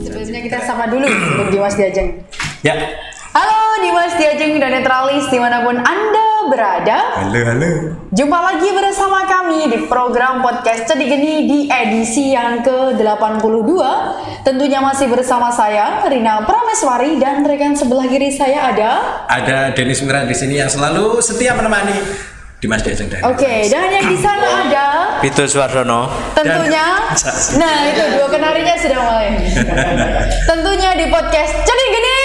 Sebelumnya kita sapa dulu untuk Dimas Diajeng. Ya. Halo Dimas Diajeng dan Netralis dimanapun Anda berada. Halo. Jumpa lagi bersama kami di program podcast Cedik Geni di edisi yang ke-82. Tentunya masih bersama saya Rina Prameswari dan rekan sebelah kiri saya Ada Denis Mira di sini yang selalu setia menemani Dimas Diajeng. Oke, dan yang di sana ada Pito Suwardono. tentunya. Nah, itu dua kenarinya sudah mulai. Tentunya di podcast Cedik Geni.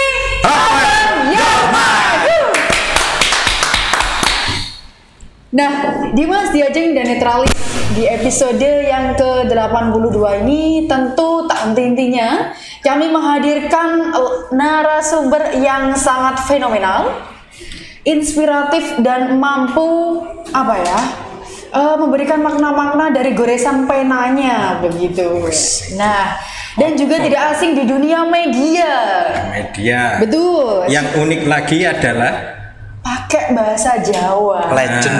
Nah, Dimas Diajeng dan Netralis di episode yang ke-82 ini tentu tak henti-hentinya kami menghadirkan narasumber yang sangat fenomenal, inspiratif dan mampu memberikan makna-makna dari goresan penanya begitu. Nah, dan juga tidak asing di dunia media. Betul. Yang unik lagi adalah pakai bahasa Jawa. Legend.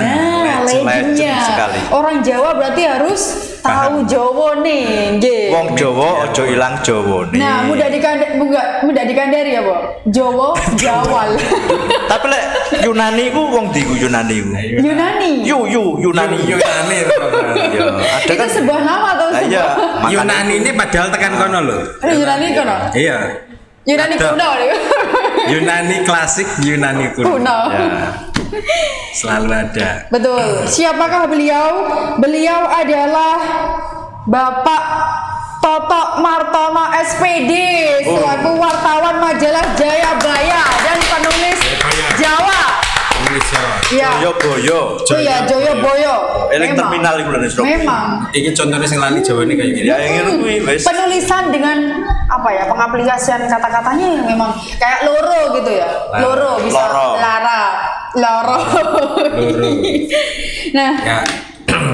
Legendnya. Sekali. Orang Jawa berarti harus tahu Jawa nih, nggih. Wong Jawa ojo ilang Jawa nih. Nah, mudah dikandari ya, Bu. Jawa Jawal. Tapi lek Yunani ku wong di Yunani ku. Yunani. Yunani. Yunani. Ya, ada Itu kan sebuah nama atau sebuah? iya, Yunani ini padahal tekan kono loh. Yunani kono. Iya. Yunani Ada. kuno nih. Yunani klasik, Yunani kuno. Ya. Selalu ada. Betul. Siapakah beliau? Beliau adalah Bapak Toto Martono SPD selaku wartawan majalah Jayabaya dan penulis Jawa. Ya. Joyoboyo. Oh ya, Joyoboyo. Eling Memang. terminal iku lho Surabaya. Memang. Ini contohnya sing lali Jawa ini kayak gini. Ya yang ngono kuwi wis. Penulisan dengan pengaplikasian kata-katanya yang memang kayak loro gitu ya. Loro bisa Loro. loro. Nah, Ya.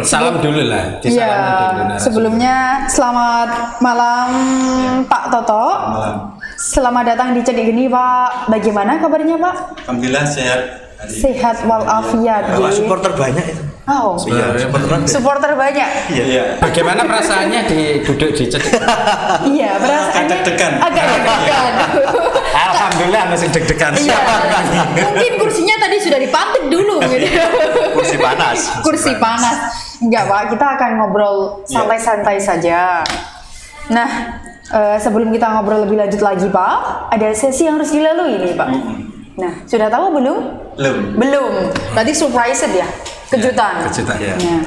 Salam dulu lah. iya, Disalamin dulu, narasumber. sebelumnya selamat malam Pak Toto. Malam. Selamat datang di Cedik Geni, Pak. Bagaimana kabarnya, Pak? Alhamdulillah sehat. Sehat walafiat. Wah, Ji. supporter banyak itu. Oh, Iya, supporter. supporter banyak. Iya. Bagaimana perasaannya duduk di Cedik? Iya, perasaannya deg-degan. agak deg-degan. Alhamdulillah masih deg-degan. Iya. Mungkin kursinya tadi sudah dipantik dulu gitu. Kursi panas. Kursi panas. Enggak, Pak, kita akan ngobrol santai-santai saja. Nah, sebelum kita ngobrol lebih lanjut lagi, Pak, ada sesi yang harus dilalui nih, Pak. Nah, sudah tahu belum? Belum. Berarti surprise ya? Kejutan. Kejutan. Iya. Nah,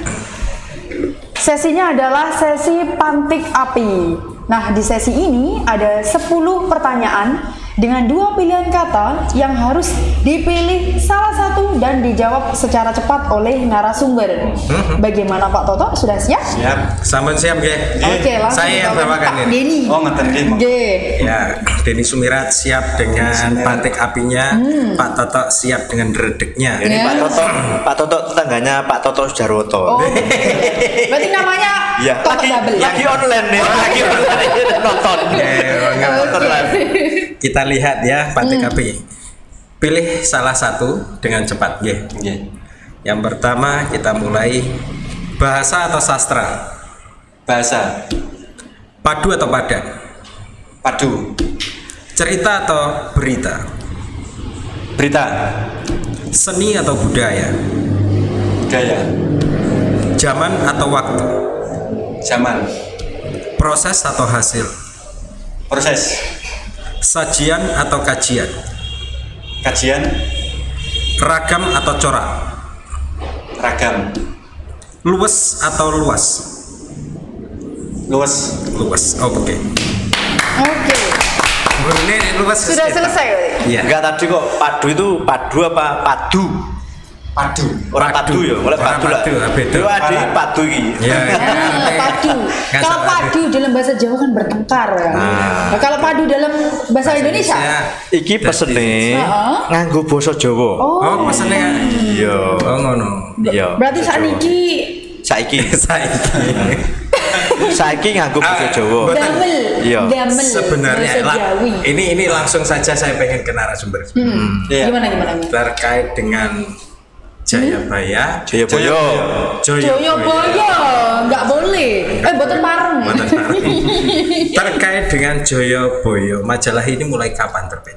sesinya adalah sesi pantik api. Nah, di sesi ini ada 10 pertanyaan dengan 2 pilihan kata yang harus dipilih salah satu dan dijawab secara cepat oleh narasumber. Bagaimana Pak Toto? Sudah siap? Siap. Sampun siap nggih. Oke, langsung Saya yang dibawakan bawakan Pak ini. Denny. Oh, ngeten nggih. Oke. Ya, Denny Sumirat siap dengan pantik apinya, Pak Toto siap dengan redeknya. Ini Ya. Pak Toto tetangganya Pak Toto Sujarwoto. Oh, berarti namanya Iya, Toto Double. lagi online nih, lagi online nonton. Nonton live. Kita lihat ya pantik api. Pilih salah satu dengan cepat, nggih. Nggih. Yang pertama kita mulai bahasa atau sastra, Bahasa. padu atau padan, Padu. cerita atau berita, Berita. seni atau budaya, Budaya. zaman atau waktu, Zaman. proses atau hasil, Proses. sajian atau kajian, Kajian. ragam atau corak, Ragam. luwes atau luas, Luas. Oke. Oke. Ini luwes Sudah selesai berarti? Iya. Enggak, tadi kok padu itu padu apa padu? Padu. Orang padu ya, oleh Orang padu lah. padu, beda. Yo adi padu iki. Iya. Nah, padu. Nggak Kalau salah. padu dalam bahasa Jawa kan bertengkar ya. Nah, kalau padu dalam bahasa Indonesia? Iki pesene Heeh. nganggo basa Jawa. Oh, pesennya. Iya. Oh, ngono. Iya. Berarti saat Jawa. ini Saiki Saiki nganggo basa Jawa. Betul. gamel, Iya. gamel Sebenarnya bahasa lah, Jawi. ini langsung saja saya pengen ke narasumber Iya. Gimana? terkait dengan Jayabaya, Jayabaya. Joyoboyo, nggak boleh. Boten pareng. Boten pareng. Terkait dengan Joyoboyo, majalah ini mulai kapan terbit?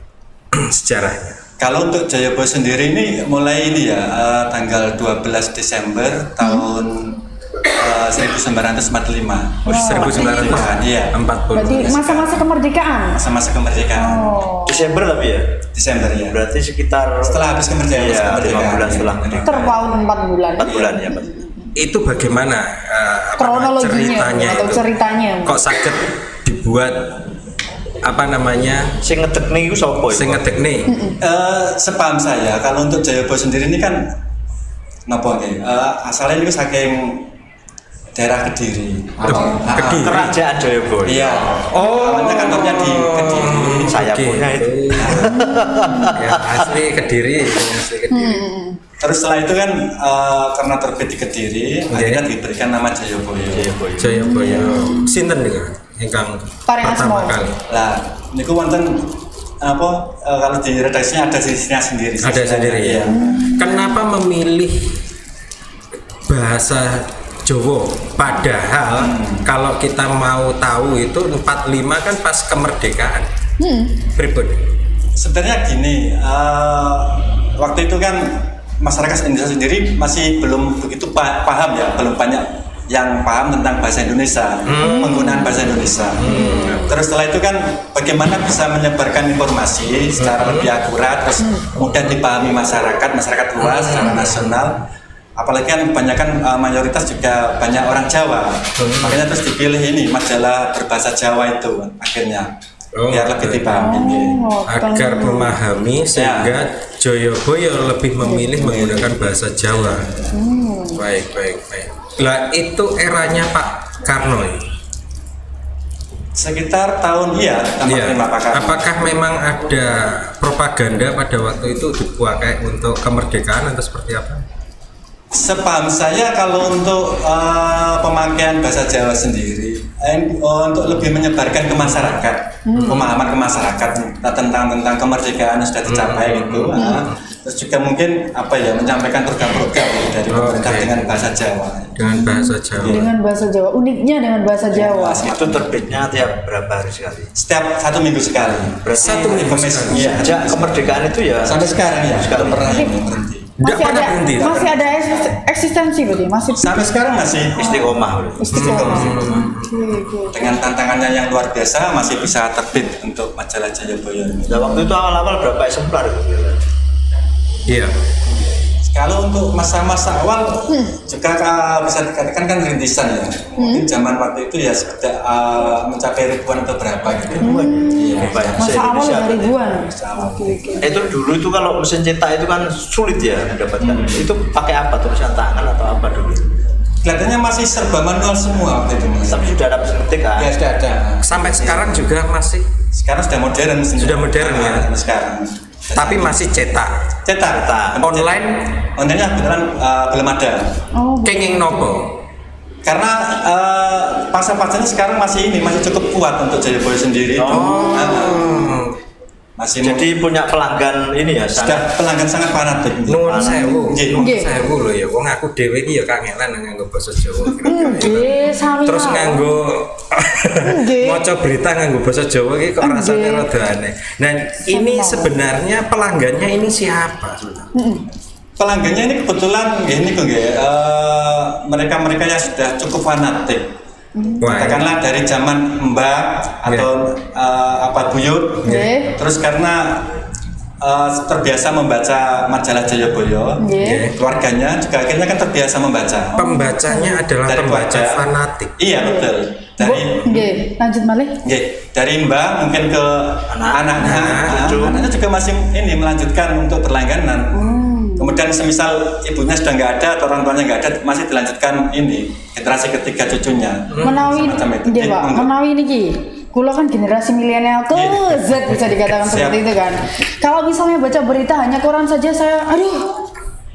Sejarahnya. Kalau untuk Jayabaya sendiri ini mulai ini ya tanggal 12 Desember tahun 1945. 1945. Iya. Berarti masa-masa kemerdekaan. Masa-masa kemerdekaan. Desember tapi ya. Desember ya. Berarti sekitar Setelah habis kemerdekaan. Iya, 5 bulan setelah kemerdekaan. Terpaut 4 bulan. 4 bulan ya, Pak. Itu bagaimana Kronologinya atau ceritanya? Kok sakit dibuat sing ngedekne iku sapa iku? Sing ngedekne. Sepaham saya kalau untuk Jayabaya sendiri ini kan asalnya ini saking daerah Kediri. Kediri. Kerajaan Jayabaya. Iya. Awalnya kantornya di Kediri. Saya punya itu. Ya, asli Kediri. Terus setelah itu kan karena terbit di Kediri, akhirnya diberikan nama Jayabaya. Jayabaya. Sinten niku ingkang pertama kali. Lah, niku wonten kalau di redaksinya ada sisinya sendiri. Ada sendiri ya. Kenapa memilih bahasa Jawa? Padahal kalau kita mau tahu itu 45 kan pas kemerdekaan. Pripun? Sebenarnya gini, waktu itu kan masyarakat Indonesia sendiri masih belum begitu paham ya, belum banyak yang paham tentang bahasa Indonesia, penggunaan bahasa Indonesia. Terus setelah itu kan bagaimana bisa menyebarkan informasi secara lebih akurat, terus mudah dipahami masyarakat luas secara nasional. Apalagi kan kebanyakan mayoritas juga banyak orang Jawa, makanya terus dipilih ini majalah berbahasa Jawa itu akhirnya biar lebih dipahami. Agar memahami sehingga Joyoboyo lebih memilih menggunakan bahasa Jawa. Baik. Lah itu eranya Pak Karno ini. Sekitar tahun Pak Karno. Apakah memang ada propaganda pada waktu itu dipakai untuk kemerdekaan atau seperti apa? Sepaham saya kalau untuk pemakaian bahasa Jawa sendiri untuk lebih menyebarkan ke masyarakat, pemahaman ke masyarakat tentang kemerdekaan yang sudah dicapai gitu. Terus juga mungkin menyampaikan program-program dari pemerintah dengan bahasa Jawa. Dengan bahasa Jawa. Uniknya dengan bahasa Jawa. Itu terbitnya tiap berapa hari sekali? Setiap 1 minggu sekali. Berarti 1 minggu sekali. Iya. Sejak kemerdekaan itu ya sampai sekarang ya. Belum pernah berhenti. Masih ada eksistensi berarti masih sampai sekarang masih istiqomah. Dengan tantangannya yang luar biasa masih bisa terbit untuk majalah Jayabaya. Nah, waktu itu awal-awal berapa eksemplar gitu? Iya. Kalau untuk masa-masa awal juga bisa dikatakan kan rintisan ya. Mungkin zaman waktu itu ya sudah mencapai ribuan atau berapa gitu. Masa awal ya ribuan. Itu dulu itu kalau mesin cetak itu kan sulit ya mendapatkan. Itu pakai apa? Tulisan tangan atau apa dulu? Kelihatannya masih serba manual semua waktu itu. Tapi sudah ada mesin ketik kan? Ya sudah ada. Sampai sekarang juga masih. Sekarang sudah modern. Sudah modern ya. Sekarang. Tapi masih cetak. Online-nya kebetulan belum ada. Kenging nopo. Karena pasar-pasarnya sekarang masih cukup kuat untuk Jayabaya sendiri. Jadi punya pelanggan ini ya. Sudah pelanggan sangat fanatik. Nuwun sewu lho ya. Wong aku dhewe iki ya kangelan nganggo basa Jawa. Terus nganggo maca berita nganggo basa Jawa iki kok rasane rada aneh. Nah, ini sebenarnya pelanggannya ini siapa? Pelanggannya ini kebetulan mereka yang sudah cukup fanatik. Katakanlah dari zaman Mbak atau buyut, terus karena terbiasa membaca majalah Jayabaya, keluarganya juga akhirnya kan terbiasa membaca. Pembacanya adalah dari pembaca fanatik. Iya betul. Lanjut malih. Dari Mbak mungkin ke anaknya juga masih melanjutkan untuk berlangganan. Kemudian semisal ibunya sudah nggak ada atau orang tuanya nggak ada, masih dilanjutkan generasi ketiga cucunya. Menawi niki. Kulo kan generasi milenial ke Z bisa dikatakan seperti itu kan. Kalau misalnya baca berita hanya koran saja saya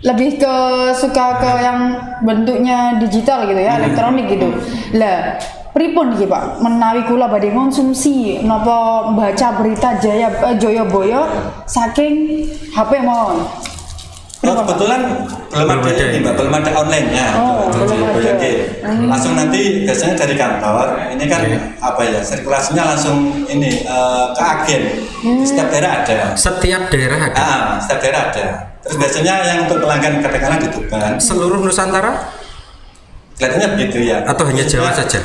lebih suka ke yang bentuknya digital gitu ya, elektronik gitu. Lah, pripun iki Pak? Menawi kula badhe konsumsi napa baca berita Jayabaya saking HP mawon. Kebetulan belum ada ini, Mbak, belum ada online-nya. Langsung nanti biasanya dari kantor. Ini kan apa ya? Sirkulasinya langsung ini ke agen. Di setiap daerah ada. Setiap daerah ada. Setiap daerah ada. Terus biasanya yang untuk pelanggan katakanlah di Tuban. Seluruh Nusantara? Kelihatannya begitu ya. Atau hanya Jawa saja?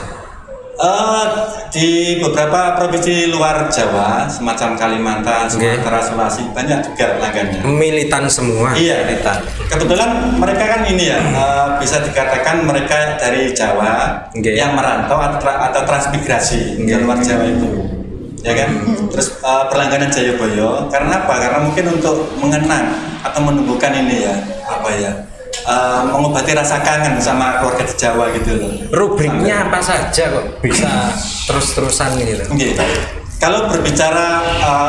Di beberapa provinsi luar Jawa, semacam Kalimantan, Sumatera, Sulawesi, banyak juga pelanggannya. Militan semua. Iya, militan. Kebetulan mereka kan ini ya, bisa dikatakan mereka dari Jawa yang merantau atau transmigrasi ke luar Jawa itu, ya kan? Terus berlangganan Jayabaya, karena apa? Karena mungkin untuk mengenang atau menumbuhkan ini ya, apa ya? Mengobati rasa kangen sama keluarga di Jawa gitu loh. Rubriknya apa saja kok bisa terus-terusan gitu? Kalau berbicara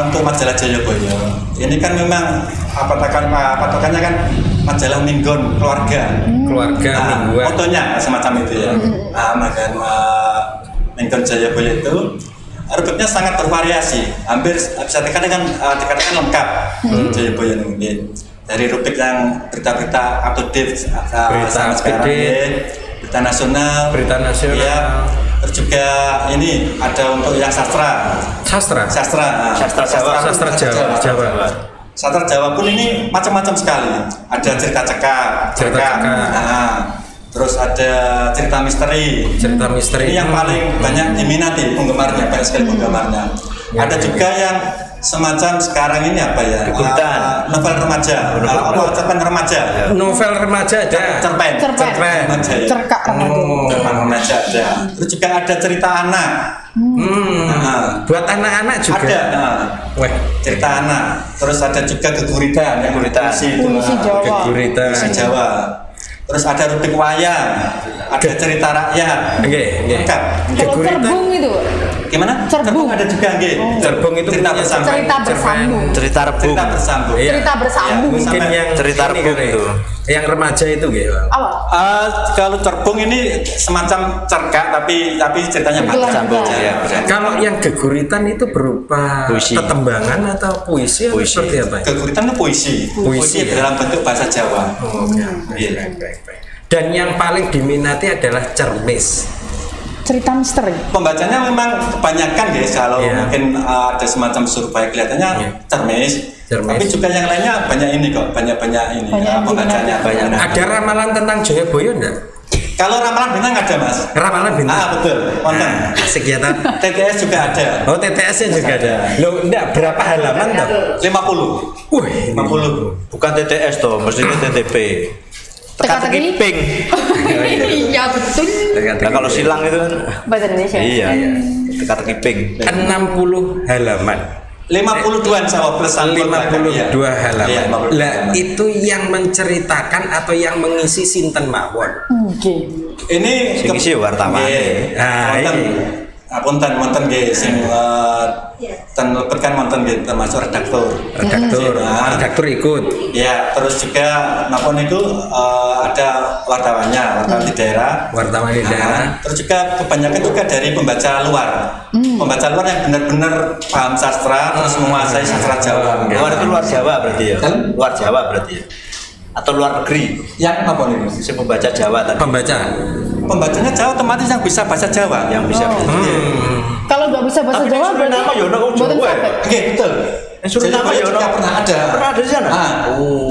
untuk majalah Jayabaya, ini kan memang patokannya kan majalah mingguan keluarga. Mingguan. Fotonya semacam itu ya. Mingguan Jayabaya itu rubriknya sangat bervariasi, hampir bisa dikatakan lengkap. Jayabaya ini. Dari rubrik yang berita-berita up to date sama sekarang, berita nasional, ya. Terus juga ini ada untuk yang sastra Jawa. Sastra Jawa pun ini macam-macam sekali. Ada cerita cekak. Terus ada cerita misteri. Ini yang paling banyak diminati penggemarnya, banyak sekali penggemarnya. Ada juga yang semacam sekarang ini apa ya? Novel remaja. Cerpen remaja. Novel remaja ada. Cerpen remaja. Cerkak remaja ada. Terus juga ada cerita anak. Buat anak-anak juga. Ada. Cerita anak. Terus ada juga geguritan, puisi Jawa. Terus ada rubrik wayang, ada cerita rakyat. Lengkap. Kalau cerbung itu? Gimana? Cerbung ada juga, Cerbung itu cerita bersambung. Cerita bersambung. Mungkin yang cerita rebung itu. Yang remaja itu gitu. Kalau cerbung ini semacam cerkak tapi ceritanya bersambung. Kalau yang geguritan itu berupa tetembangan atau puisi atau seperti apa? Geguritan itu puisi dalam bentuk bahasa Jawa. Dan yang paling diminati adalah cermis. Cerita misteri. Pembacanya memang kebanyakan guys, kalau mungkin ada semacam survei kelihatannya cermis. Tapi juga yang lainnya banyak ini kok, banyak ini pembacanya banyak. Ada ramalan tentang Jayabaya enggak? Kalau ramalan bintang ada mas. Ramalan bintang. Betul. Sekian. TTS juga ada. Oh TTS-nya juga ada. Loh enggak, berapa halaman toh? 50. Wih, 50. Bukan TTS toh, mestinya TTP. Teka-teki ping. Iya betul. Nah, kalau silang itu kan bahasa Indonesia. Iya. Teka-teki ping. 60 halaman. 52-an sama plus 52 halaman. Lah itu yang menceritakan atau yang mengisi sinten mawon. Ini ngisi wartawan. Apunten wonten nggih sing ten lebetkan wonten nggih termasuk redaktur ikut. Ya, terus juga napa niku ada wartawan di daerah. Terus juga kebanyakan juga dari pembaca luar. Pembaca luar yang benar-benar paham sastra terus menguasai sastra Jawa. Luar itu luar Jawa berarti ya. Luar Jawa berarti ya. Atau luar negeri. Yang apa nih? Si pembaca Jawa tadi. Pembacanya Jawa otomatis yang bisa bahasa Jawa. Yang bisa. Kalau nggak bisa bahasa Jawa berarti nama ya ono Jawa. Oke, betul. Suriname ya ono pernah ada. Pernah ada di sana.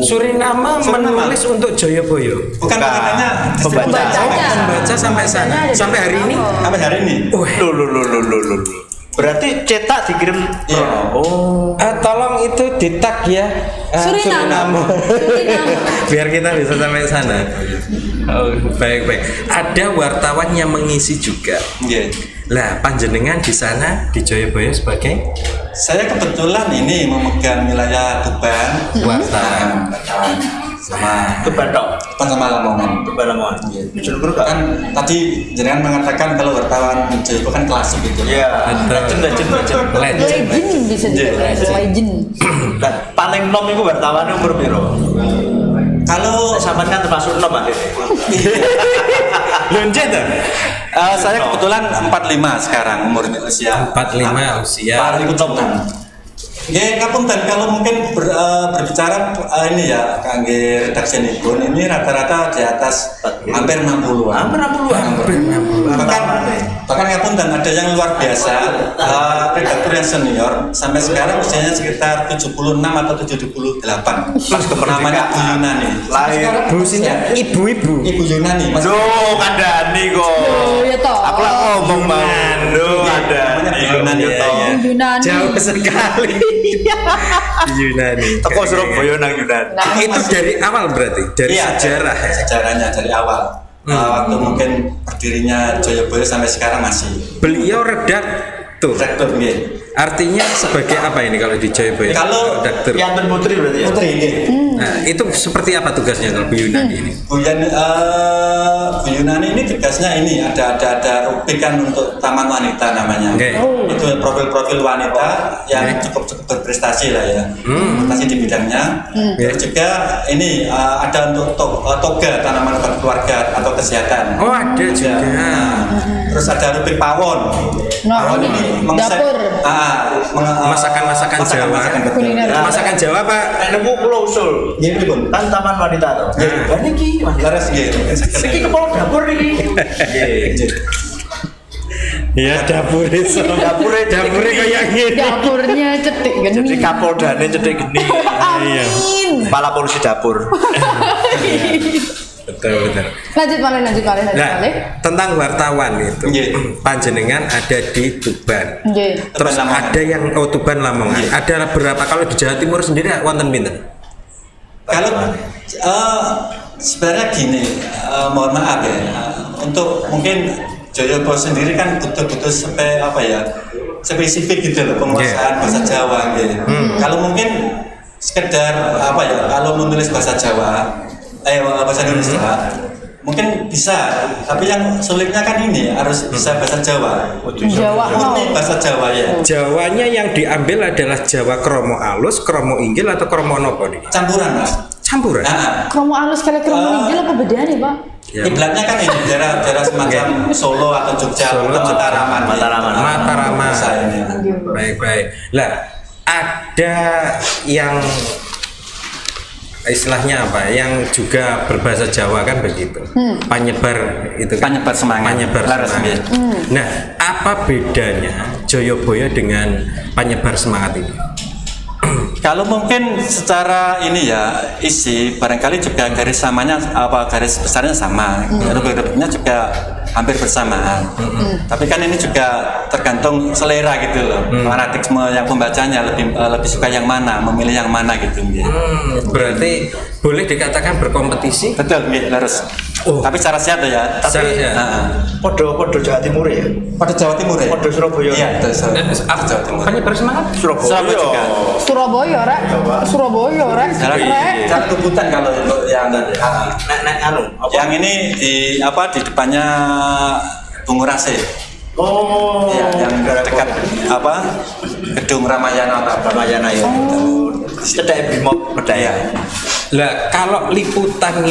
Suriname menulis untuk Jayabaya. Bukan katanya pembaca sampai sana. Sampai hari ini. Loh. Berarti cetak dikirim. Tolong itu ditag ya. Suriname. Biar kita bisa sampai sana. Baik. Ada wartawan yang mengisi juga. Lah, panjenengan di sana di Jayabaya sebagai? Saya kebetulan ini memegang wilayah Tuban, wartawan sama Tuban sama Lamongan. Kan tadi jenengan mengatakan kalau wartawan Jayabaya kan klasik gitu. Iya. Legend bisa dikatakan legend. Paling nom itu wartawan umur piro? Kalau sampean kan termasuk nom Pak. Lonjet tuh. Saya kebetulan 45 sekarang umurnya usia. 45 usia. Paling nom. Ya, ngapunten kalau mungkin berbicara ini ya, kangge redaksi ini rata-rata di atas hampir 60-an. Hampir 60-an. Bahkan ngapunten ada yang luar biasa, redaktur yang senior sampai sekarang usianya sekitar 76 atau 78. Pas Namanya Bu Yunani. lahir Businya ibu-ibu. Ibu Yunani. Mas. Duh, kandani kok. Ya toh. Aku lah ngomong banget. Duh, ada Yunani toh. Yunani. Jauh sekali. Yunani. Teko Surabaya nang Yunani. Itu dari awal berarti, dari Iya, sejarah ya. Sejarahnya dari awal. Waktu mungkin berdirinya Jayabaya sampai sekarang masih. Beliau redaktur. Redaktur nggih. Artinya sebagai apa ini kalau di Jayabaya? Kalau redaktur. Piantun putri berarti ya. Putri nggih. Nah, itu seperti apa tugasnya kalau Bu Yunani ini? Bu Yunani ini tugasnya ini ada rubrikan untuk taman wanita namanya. Oke. Itu profil-profil wanita yang cukup berprestasi lah ya, prestasi di bidangnya. Terus juga ini ada untuk toga tanaman obat keluarga atau kesehatan. Oh, ada juga. Terus ada rubrik pawon. Nah, Pawon ini mengeset- dapur. Masakan-masakan Jawa. Kuliner. Masakan Jawa, Pak. Niku kula usul. Nggih pripun? Kan taman wanita to. Lah niki Mas. Leres nggih. Iki kepala dapur niki. Nggih. Ya dapur itu. Dapure kayak gini. Dapurnya cetik gini. Jadi kapoldane cedek geni. Iya. Kepala polisi dapur. Betul. Lanjut malih. Nah, tentang wartawan itu, Nggih. panjenengan ada di Tuban. Nggih. Terus Tuban Lamongan. ada yang Tuban Lamongan. Ada berapa kalau di Jawa Timur sendiri wonten pinten? Kalau sebenarnya gini, mohon maaf ya, untuk mungkin Jayabaya sendiri kan butuh sampai apa ya, spesifik gitu loh penguasaan bahasa Jawa gitu. Kalau mungkin sekedar apa ya, kalau menulis bahasa Jawa, bahasa Indonesia, mungkin bisa, tapi yang sulitnya kan ini harus bisa bahasa Jawa. Jawa. Murni bahasa Jawa ya. Jawanya yang diambil adalah Jawa kromo alus, kromo inggil atau kromo nopo nih? Campuran mas. Campuran. Kromo alus kali kromo inggil apa bedanya, Pak? Ya. Kiblatnya kan ini daerah semacam Solo atau Jogja atau Mataraman. Mataraman. Bisa ini. Baik. Lah, ada yang istilahnya apa? Yang juga berbahasa Jawa kan begitu. Panyebar itu kan. Panyebar semangat. Panyebar Laras, semangat. ya. Nah, apa bedanya Jayabaya dengan panyebar semangat ini? Kalau mungkin secara ini ya isi barangkali juga garis samanya garis besarnya sama, rubrik-rubriknya juga hampir bersamaan. Tapi kan ini juga tergantung selera gitu loh, paradigme yang pembacanya lebih suka yang mana, memilih yang mana gitu. Berarti boleh dikatakan berkompetisi? Betul, harus. Tapi secara sehat ya. Secara sehat. Podo Jawa Timur ya. Pada Jawa Timur ya. Podo Surabaya. Iya, betul. Jawa Timur. Panyebar semangat? Surabaya juga. Surabaya, Rek. Jalan Tubutan kalau untuk yang Nek anu. Apa? yang ini di depannya Bungurase. Oh. Ya, yang dekat Gedung Ramayana Ramayana ya. Cedek Brimob Medaya. Lah, kalau liputan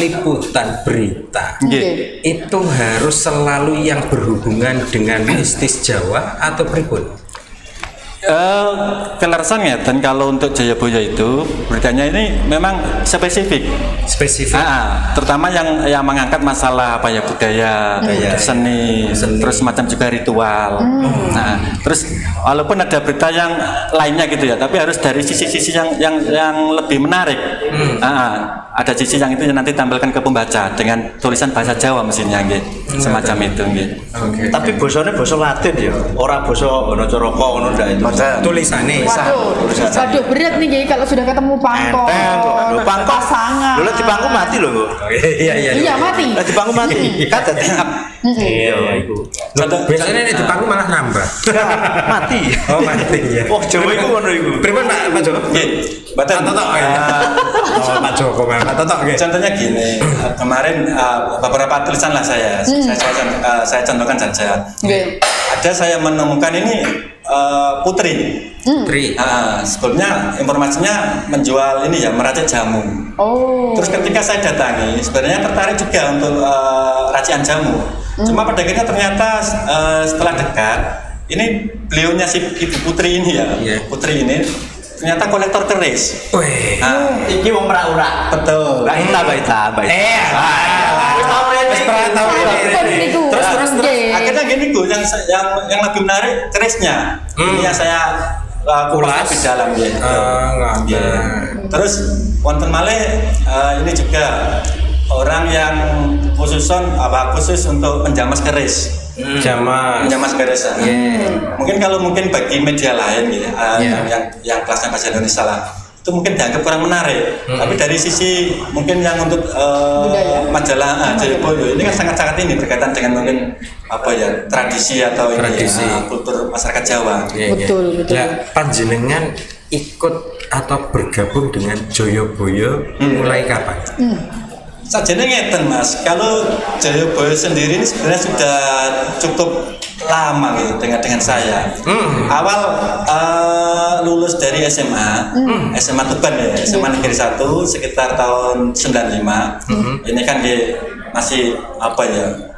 berita Nggih. itu harus selalu yang berhubungan dengan mistis Jawa atau pripun? Kelarasannya dan kalau untuk Jayabaya itu beritanya ini memang spesifik, terutama yang mengangkat masalah budaya, seni, terus macam juga ritual. Nah, terus walaupun ada berita yang lainnya gitu ya, tapi harus dari sisi-sisi yang lebih menarik. Ada sisi yang itu yang nanti tampilkan ke pembaca dengan tulisan bahasa Jawa mestinya gitu, semacam itu gitu. Tapi bosone basa Latin ya, ora basa ono Caraka ngono ndak itu. Tulisannya. Waduh, berat nih Ki kalau sudah ketemu pangkok. Lho pangkok pasangan. Lho di pangku mati lho, Kok. Iya, mati. Lah di pangku mati. Kan dadi iya iku. Biasanya ini di pangku malah nambah. Mati. Oh, mati ya. Wah, Jawa iku ngono iku. Pripun Pak Joko? Nggih, Bapak Totok ya. Oh, Pak Joko Pak Totok nggih. Contohnya gini, kemarin beberapa tulisan lah saya contohkan saja. Ada saya menemukan ini Putri. Sebelumnya informasinya menjual ini ya, meracik jamu. Terus ketika saya datangi, sebenarnya tertarik juga untuk racikan jamu. Cuma pada akhirnya ternyata setelah dekat, ini beliaunya si Ibu Putri ini ya, Putri ini ternyata kolektor keris. Wih. Nah, Iki wong ora-ora. betul. Baik. Terus akhirnya gini Bu, yang lebih menarik kerisnya. Ini yang saya kulas lebih dalam ya. Terus wonten malih ini juga orang yang khusus untuk menjamas keris. Menjamas keris. Mungkin bagi media lain gitu, yang kelasnya bahasa Indonesia lah, itu mungkin dianggap kurang menarik. Tapi dari sisi mungkin yang untuk majalah Jayabaya ini kan sangat-sangat ini berkaitan dengan mungkin tradisi atau kultur masyarakat Jawa. Betul. Nah, panjenengan ikut atau bergabung dengan Jayabaya mulai kapan? Sajane ngeten Mas, kalau Jayabaya sendiri ini sebenarnya sudah cukup lama gitu dengan saya. Awal lulus dari SMA Tuban ya, SMA Negeri 1 sekitar tahun 95. Ini kan masih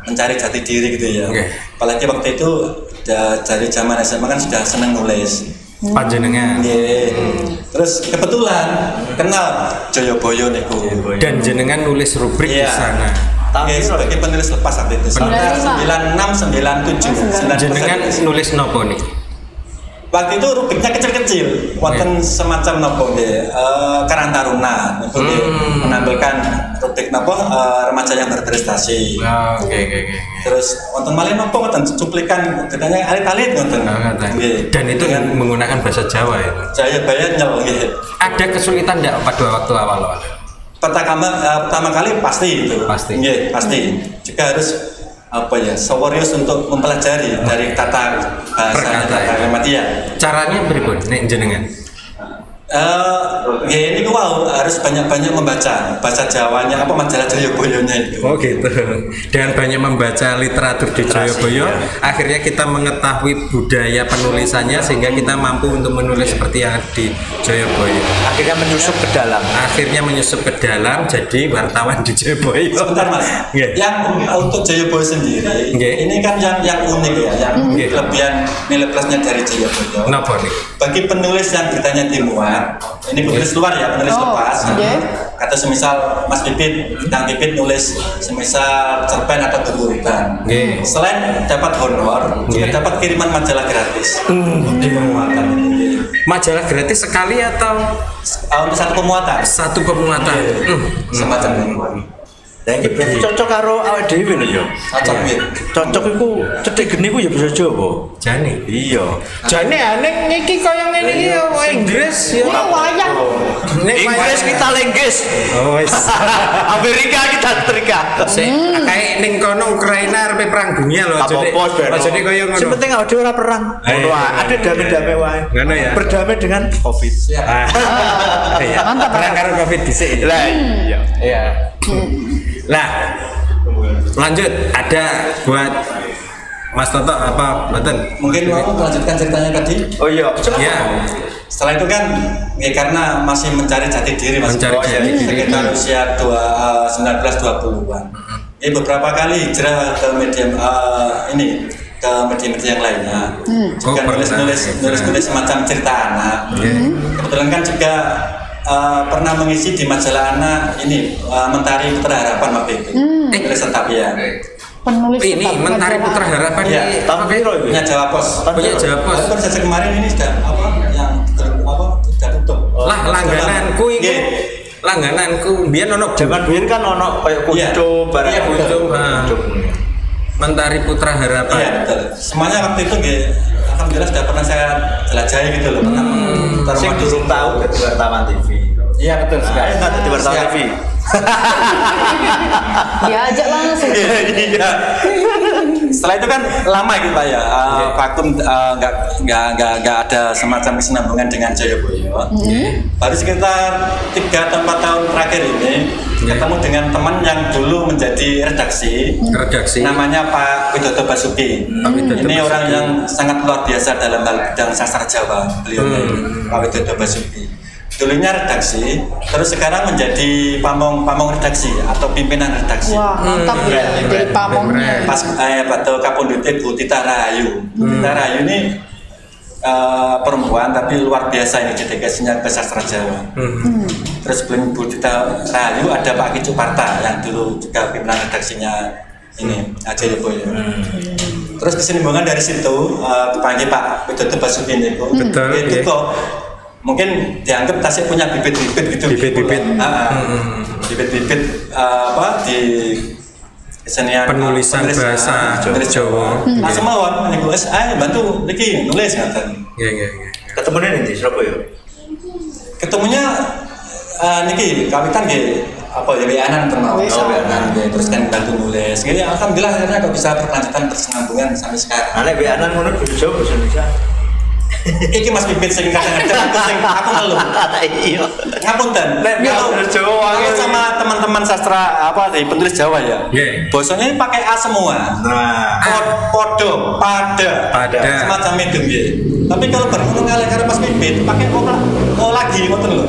mencari jati diri gitu ya. Apalagi waktu itu dari zaman SMA kan sudah senang nulis. Panjenengan. Terus kebetulan kenal Jayabaya niku. Dan jenengan nulis rubrik di sana. Sebagai penulis lepas waktu itu. 96 97. Jenengan nulis nopo nih? Waktu itu rubriknya kecil-kecil, wonten semacam nopo Karang Taruna, menampilkan rubrik nopo remaja yang berprestasi. Terus wonten malih nopo wonten cuplikan katanya alit-alit wonten. Dan itu menggunakan bahasa Jawa ya. Jayabaya nyel nggih. Ada kesulitan enggak pada waktu awal-awal? Pertama kali pasti itu. Nggih, pasti. Juga harus sewarius untuk mempelajari dari tata bahasa gramatia. Caranya berikut nek jenengan. Ini harus banyak-banyak membaca bahasa Jawanya majalah Jayabayanya itu. Oh gitu. Dengan banyak membaca literatur di Jayabaya, akhirnya kita mengetahui budaya penulisannya sehingga kita mampu untuk menulis seperti yang di Jayabaya. Akhirnya menyusup ke dalam jadi wartawan di Jayabaya. Sebentar Mas. Yang untuk Jayabaya sendiri, ini kan yang unik ya, yang kelebihan nilai plusnya dari Jayabaya. Kenapa nih? Bagi penulis yang beritanya dimuat, ini penulis luar ya, penulis lepas. Kata semisal Mas Pipit, Bintang Pipit nulis semisal cerpen atau beruritan. Selain dapat honor, juga dapat kiriman majalah gratis. Majalah gratis sekali atau untuk satu pemuatan? Satu pemuatan. Semacam itu. Dan iki berarti cocok karo awake dhewe lho ya. Cocok iku cedhek geni ku ya bisa Jawa. Jane. Iya. Jane aneh iki kaya ngene iki ya Inggris ya. Wayang. Inggris kita lenggis. Oh wis. Amerika kita setrika. Kayak ning kono Ukraina arepe perang dunia lho aja. Aja kaya ngono. Sing penting awake dhewe ora perang. Ngono ada damai-damai wae. Ngono ya. Berdamai dengan Covid. Iya. Mantap. Perang karo Covid dhisik. Lah iya. Iya. Lah, lanjut ada buat Mas Toto apa Baten? Mungkin mau melanjutkan ceritanya tadi? Oh iya. Ya. Setelah itu kan karena masih mencari jati diri sekitar usia 19-20-an. Beberapa kali hijrah ke media ke media-media yang lainnya. Juga nulis semacam cerita anak. Kebetulan kan juga pernah mengisi di majalah anak ini Mentari Putra Harapan waktu itu. Tulisan Tapia. Penulis ini Mentari Putra Harapan ya, tahun piro itu? Punya Jawa Pos. Punya Jawa Pos. Baru saja kemarin ini sudah sudah tutup. Lah langgananku itu. Langgananku biyen ono zaman biyen kan ono kayak Kuncup, Mentari Putra Harapan. Iya, betul. Semuanya waktu itu alhamdulillah sudah pernah saya jelajahi gitu loh. Sing durung tahu dadi wartawan TV. Iya betul sekali. Enggak dadi wartawan TV. Diajak langsung. Iya. Setelah itu kan lama gitu Pak ya, vakum nggak ada semacam kesinambungan dengan Jayabaya. Baru sekitar 3 atau 4 tahun terakhir ini ketemu dengan teman yang dulu menjadi redaksi. Namanya Pak Widodo Basuki. Ini orang yang sangat luar biasa dalam hal bidang sastra Jawa. Beliau Pak Widodo Basuki. Dulunya redaksi, terus sekarang menjadi pamong redaksi atau pimpinan redaksi. Wah, mantap ya, jadi pamongnya. Pas Kapundhut Bu Tita Rahayu. Bu Tita Rahayu ini perempuan tapi luar biasa ini dedikasinya ke sastra Jawa. Terus sebelum Bu Dita Rahayu ada Pak Ki Cuparta yang dulu juga pimpinan redaksinya ini Jayaboyo. Terus kesinambungan dari situ dipanggil Pak Widodo Basuki itu kok mungkin dianggap Tasik punya bibit-bibit gitu. Bibit-bibit di kesenian penulisan bahasa Jawa. Langsung mawon niku wis ayo bantu niki nulis ngaten. Iya. Ketemunya di Surabaya. Ketemunya niki kawitan nggih apa ya Wianan termau. Wianan terus kan bantu nulis. Jadi alhamdulillah akhirnya kok bisa berkelanjutan bersenambungan sampai sekarang. Nek Wianan ngono Jawa bahasa Indonesia. Iki Mas Bibit sing kadang-kadang aku ngeluh. Iya. Ngapunten. Kalau sama teman-teman sastra penulis Jawa ya. Bosone pakai A semua. Nah, podo, pada. Semacam itu nggih. Tapi kalau berhubung kali karo Mas Bibit pakai O lagi ngoten lho.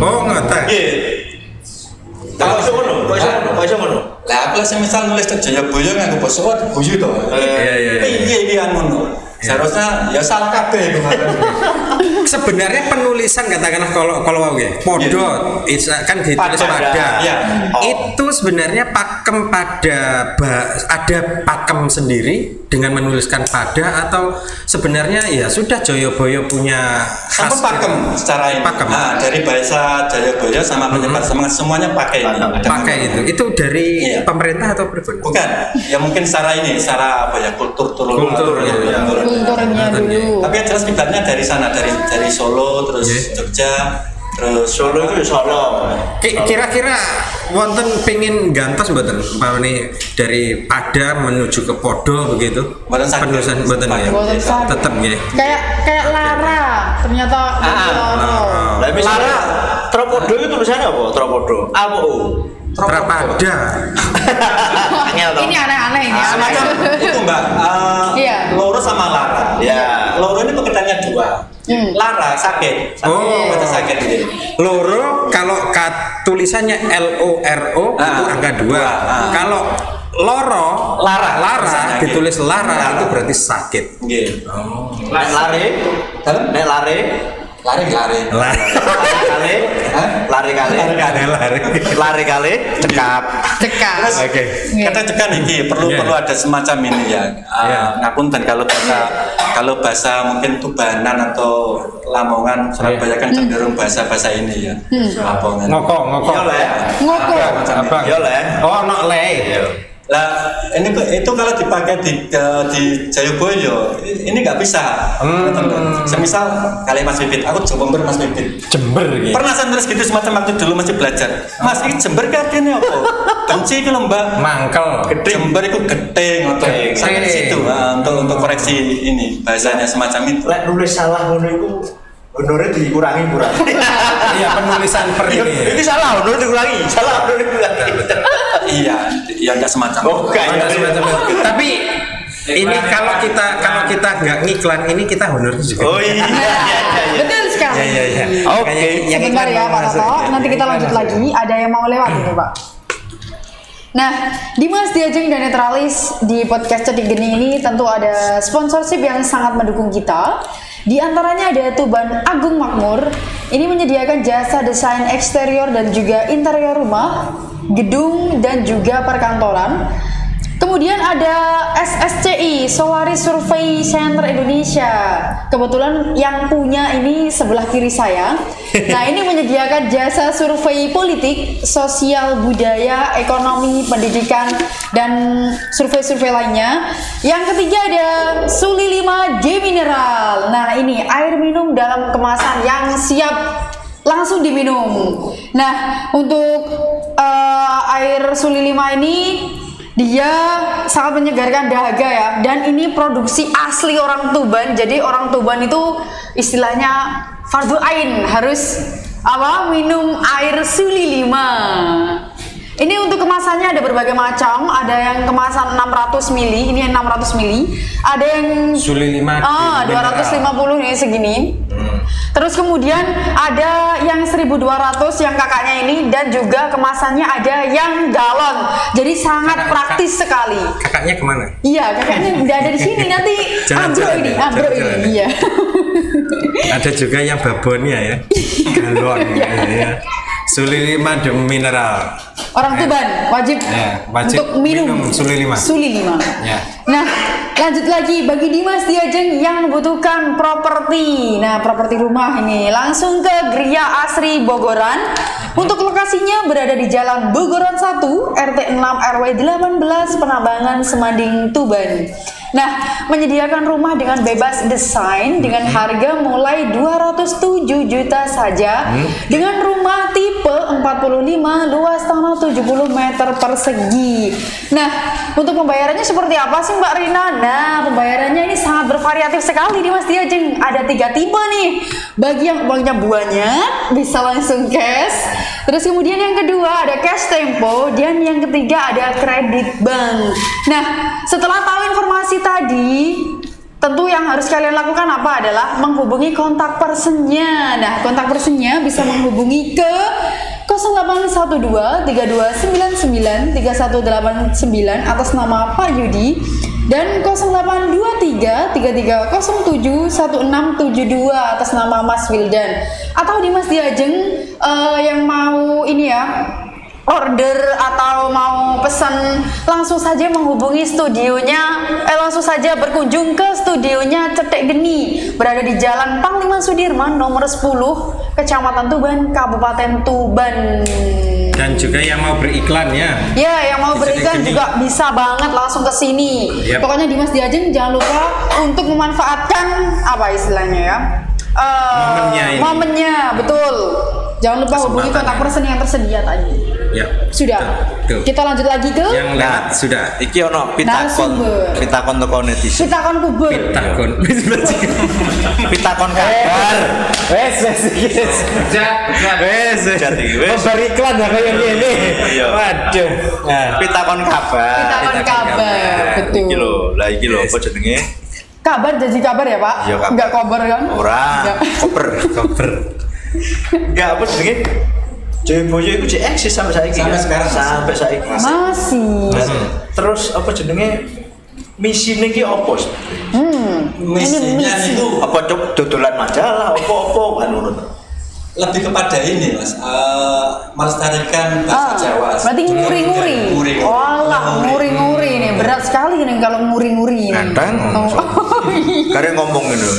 Oh, ngoten. Nggih. Kok iso ngono? Lah aku lah misal nulis ke Jayaboyo nganggo basa guyu to. Iya. Piye iki ngono? Seharusnya ya salah kabeh sebenarnya penulisan katakanlah kalau podo kan ditulis pada itu sebenarnya pakem pada ada pakem sendiri dengan menuliskan pada atau sebenarnya ya sudah Jayaboyo punya khas pakem secara ini dari bahasa Jayaboyo sama penyebar semangat semuanya pakai itu dari pemerintah atau pribadi? Bukan ya mungkin secara kulturnya dulu. Tapi yang jelas kiblatnya dari sana, dari Solo, terus Jogja, terus Solo itu Solo. Kira-kira wonten pengin gantos mboten umpamane dari pada menuju ke podo begitu? Penulisan mboten ya. Tetep nggih. Kayak Lara, ternyata Lara Tropodo itu tulisannya apa? Tropodo. Apa O? Trapada. Ini aneh-aneh ini. Semacam itu Mbak. Loro sama Lara. Ya. Loro ini pekerjaannya dua. Lara sakit. Sakit gitu. Loro kalau tulisannya LORO itu angka 2. Kalau loro Lara ditulis Lara itu berarti sakit. Nggih. Nek lari kali cekap. Oke. Kata cekap nih perlu ada semacam ini ya. Ngapunten kalau bahasa mungkin Tubanan atau Lamongan Surabaya kan cenderung bahasa ini ya. Lamongan. Ngoko. Yo le. Oh, nok le. Lah itu kalau dipakai di Jayaboyo ini nggak bisa. Semisal kali Mas Bibit, aku Jember Mas Bibit. Jember gitu. Pernah saya nulis gitu semacam waktu dulu masih belajar. Mas ini Jember katanya apa? Benci itu lho Mbak. Mangkel. Jember itu gedeng atau sampai situ untuk koreksi ini bahasanya semacam itu. Lek nulis salah ngono iku honornya dikurangi. Iya penulisan ini. Ini salah, honor dikurangi. Iya, enggak semacam. Enggak semacam. Tapi ini kalau kita nggak ngiklan ini kita honor juga. Oh iya. Betul sekali. Iya. Oke. Sebentar ya Pak Toto, nanti kita lanjut lagi. Ada yang mau lewat ini Pak. Nah, Dimas Diajeng dan Netralis di podcast Cedik Geni ini tentu ada sponsorship yang sangat mendukung kita. Di antaranya ada Tuban Agung Makmur. Ini menyediakan jasa desain eksterior dan juga interior rumah, gedung dan juga perkantoran. Kemudian ada SSCI, Solaris Survey Center Indonesia. Kebetulan yang punya ini sebelah kiri saya. Nah, ini menyediakan jasa survei politik, sosial, budaya, ekonomi, pendidikan, dan survei-survei lainnya. Yang ketiga ada Suli 5 G Mineral. Nah, ini air minum dalam kemasan yang siap langsung diminum. Nah, untuk air Suli 5 ini dia sangat menyegarkan dahaga ya, dan ini produksi asli orang Tuban. Jadi orang Tuban itu istilahnya fardhu ain harus minum air Suli 5. Ini untuk kemasannya ada berbagai macam, ada yang kemasan 600 ml, ini 600 ml, ada yang Suli 5 250 ini segini. Terus kemudian ada yang 1200 yang kakaknya ini, dan juga kemasannya ada yang galon. Jadi sangat praktis sekali. Kakaknya kemana? Iya, kakaknya udah ada di sini, nanti ambro ini. Iya. Ada juga yang babonnya ya. Galon ya. Suli 5 dengan mineral. Orang Tuban wajib, wajib untuk minum Suli 5. Suli 5. Ya. Nah, lanjut lagi bagi Dimas Diajeng yang membutuhkan properti. Nah, properti rumah ini langsung ke Gria Asri Bogoran. Untuk lokasinya berada di Jalan Bogoran 1, RT 6 RW 18, Penambangan Semanding, Tuban. Nah, menyediakan rumah dengan bebas desain dengan harga mulai 207 juta saja dengan rumah tipe 45, luas tanah 70 meter persegi. Nah, untuk pembayarannya seperti apa sih Mbak Rina? Nah, pembayarannya ini sangat bervariatif sekali nih Mas Diajeng. Ada 3 tipe nih. Bagi yang uangnya banyak bisa langsung cash. Terus kemudian yang kedua ada cash tempo, dan yang ketiga ada kredit bank. Nah, setelah tahu informasi tadi, tentu yang harus kalian lakukan apa adalah menghubungi kontak personnya. Nah, kontak personnya bisa menghubungi ke 0812 3299 3189 atas nama Pak Yudi, dan 0823 3307 1672 atas nama Mas Wildan. Atau di Mas Diajeng yang mau ini ya, order atau mau pesan, langsung saja menghubungi studionya, langsung saja berkunjung ke studionya Cetek Geni, berada di Jalan Panglima Sudirman nomor 10, Kecamatan Tuban, Kabupaten Tuban. Dan juga yang mau beriklan ya. Ya, yang mau beriklan juga bisa banget langsung ke sini. Yep. Pokoknya Dimas Diajeng jangan lupa untuk memanfaatkan apa istilahnya ya? Momennya, betul. Jangan lupa hubungi kontak person yang tersedia tadi. Ya. Sudah. Betul. Kita lanjut lagi ke yang lewat sudah. Iki ono pitakon toko netizen. Pitakon kubur. Pitakon kabar. Wes. Kabar iklan ya kayak gini. Waduh. Pitakon kabar. Pitakon kabar. Betul. Iki lho apa jenenge? Kabar jadi kabar ya, Pak? Iya, kabar. Enggak kober kan? Ora. Koper. Enggak apa jenenge? Joyoboyo itu eksis sampai saiki. Sampai sekarang. Sampai saiki. Masih. Terus apa jenenge? Misinya ki opo? Misinya itu Apa dodolan majalah, opo kan ngono. lebih kepada ini Mas, melestarikan bahasa Jawa. Berarti nguri-nguri. Walah, nguri-nguri nih. Berat sekali nih kalau nguri-nguri ini. Nantang. Karek ngomong ngono.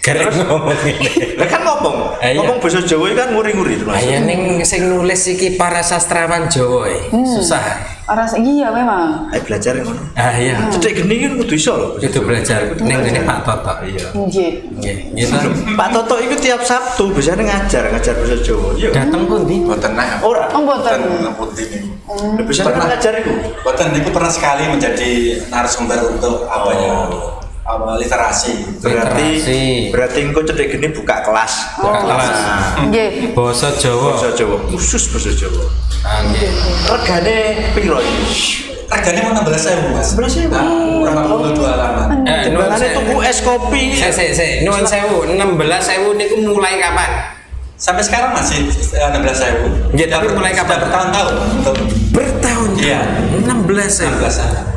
Karek ngomong ini. Lah kan ngomong. Ngomong bahasa Jawa kan nguri-nguri terus. Ayo ning sing nulis iki para sastrawan Jawa susah. Iya memang. Ayo belajar ngono. Iya. Cetek geni kan kudu iso lho. Itu belajar ning ngene Pak Toto. Iya. Nggih. Nggih, gitu. Pak Toto itu tiap Sabtu biasanya ngajar bahasa Jawa. Iya. Dateng pundi? Boten nah. Ora. Mboten. Putih ini. Biasanya kan ngajar itu. Boten itu pernah sekali menjadi narasumber untuk apa ya? Literasi. Berarti engko cetek geni buka kelas. Nggih. Basa Jawa. Bahasa Jawa khusus bahasa Jawa. Nggih. Regane piro iki? Regane mau 16.000 Mas. 16.000. Kurang 22 halaman. Timbangannya tuku es kopi. Nuwun sewu, 16.000 niku mulai kapan? Sampai sekarang masih 16.000. Nggih, tapi mulai kapan? Bertahun-tahun untuk Bertahun. Iya. 16.000. 16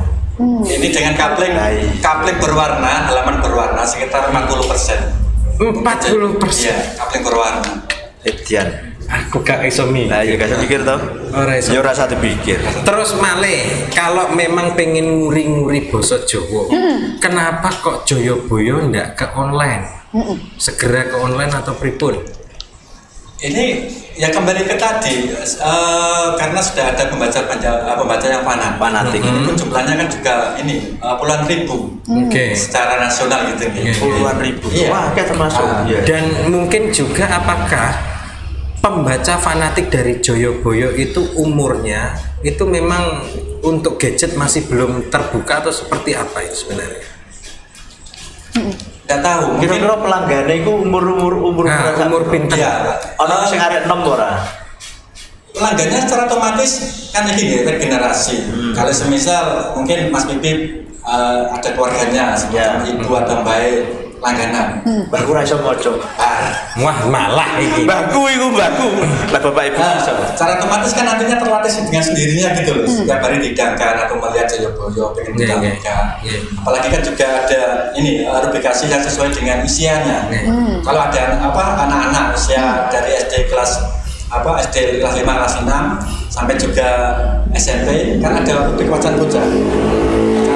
Ini dengan kapling berwarna, halaman berwarna sekitar 40%. 40%. Iya, kapling berwarna. Edian. Aku gak iso mikir. Nah, ya gak usah pikir toh. Ora iso. Ya ora usah dipikir. Terus malih, kalau memang pengen nguri-nguri basa Jawa, kenapa kok Joyoboyo ndak ke online? Segera ke online atau pripun? Ini ya kembali ke tadi, karena sudah ada pembaca yang fanatik. Itu jumlahnya kan juga ini puluhan ribu. Secara nasional gitu nih. Puluhan ribu. Iya. Wah, kayak termasuk. Dan mungkin juga apakah pembaca fanatik dari Joyoboyo itu umurnya itu memang untuk gadget masih belum terbuka atau seperti apa itu sebenarnya? Nggak tahu. Kira-kira pelanggannya itu umur pinter. Ya, orang sing arek enom ora. Pelanggannya secara otomatis kan ini regenerasi. Kalau semisal mungkin Mas Pipip ada keluarganya, seperti ibu atau baik, langganan. Mbahku ra iso maca. Wah, malah iki. Mbahku iku mbahku. Lah bapak ibu Nah, iso. secara otomatis kan nantinya terlatih dengan sendirinya gitu loh. Setiap hari dihidangkan atau melihat Joyoboyo pengen Iya, iya. dihidangkan. Iya. Apalagi kan juga ada ini rubrikasi yang sesuai dengan usianya. Kalau ada anak-anak usia dari SD kelas SD kelas 5 kelas 6 sampai juga SMP kan ada rubrik wacan bocah.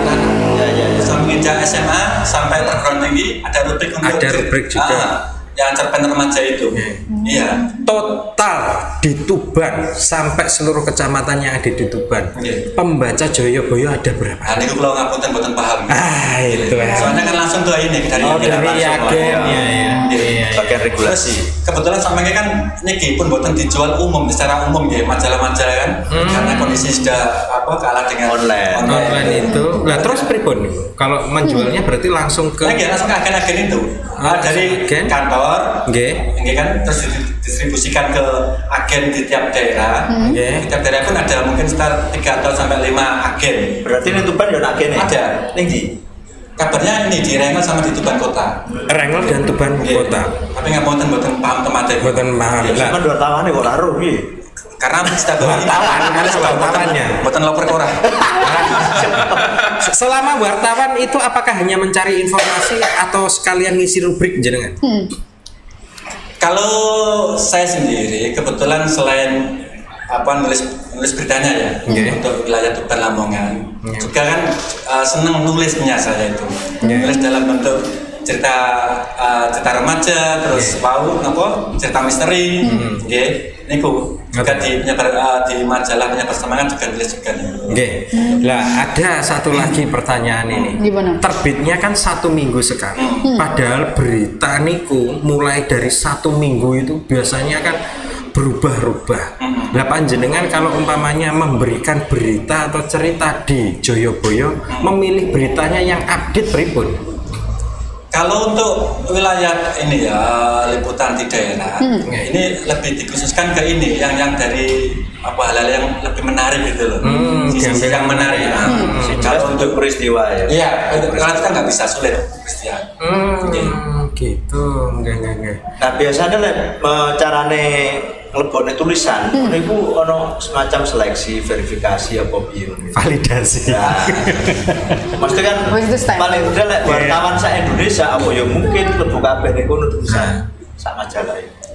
Anak-anak. Ya. Sampai menginjak SMA sampai perguruan tinggi ada rubrik untuk Ada rubrik juga. yang cerpen remaja itu. Iya. Total di Tuban sampai seluruh kecamatan yang ada di Tuban, Iya. pembaca Joyoboyo ada berapa? Nah, ini kalau ngapunten boten paham. Itu ya. Soalnya kan langsung tuh ini dari Oh, dari langsung, agen ya. ya. Bagian regulasi. Kebetulan sampai kan ini pun boten dijual umum secara umum ya majalah-majalah kan karena kondisi sudah kalah dengan Online itu. Lah terus pripun nih? Kalau menjualnya berarti langsung ke Lagi langsung ke agen-agen itu. Dari agen? kantor, Nggih. kan terus didistribusikan ke agen di tiap daerah. Nggih. Di tiap daerah pun ada mungkin sekitar 3 atau sampai 5 agen. Berarti ini Tuban ya agene. Ada. Ning ndi? Kabarnya ini di Rengel sama di Tuban Kota. Rengel dan Tuban Nggih. Kota. Tapi nggak boten paham tematnya. Boten paham. Ya Lah, sampean wartawane kok laruh piye? Karena setiap hari wartawan kan wartawannya. boten loper ora. Selama wartawan itu apakah hanya mencari informasi atau sekalian ngisi rubrik jenengan? Kalau saya sendiri kebetulan selain nulis beritanya ya untuk wilayah Tuban Lamongan, juga kan senang nulisnya saya itu nulis dalam bentuk cerita remaja terus cerita misteri, niku juga di majalah penyebar semangat juga nulis juga nih. Oke. Lah ada satu lagi pertanyaan ini. Gimana? Terbitnya kan 1 minggu sekali. Padahal berita niku mulai dari 1 minggu itu biasanya kan berubah-ubah. Lah panjenengan kalau umpamanya memberikan berita atau cerita di Joyoboyo, memilih beritanya yang update pripun? Kalau untuk wilayah ini ya liputan di daerah, ini lebih dikhususkan ke ini yang dari hal-hal yang lebih menarik gitu loh, sisi yang menarik. Kalau untuk peristiwa ya. Iya, kalau itu kan nggak bisa sulit peristiwa. Gitu, enggak. Nah biasanya carane nglebokne tulisan, niku ono semacam seleksi, verifikasi apa piye. Validasi. Nah, maksudnya kan Oh, itu style. paling udah wartawan sa Indonesia apa ya mungkin mlebu kabeh niku tulisan sak majalah itu.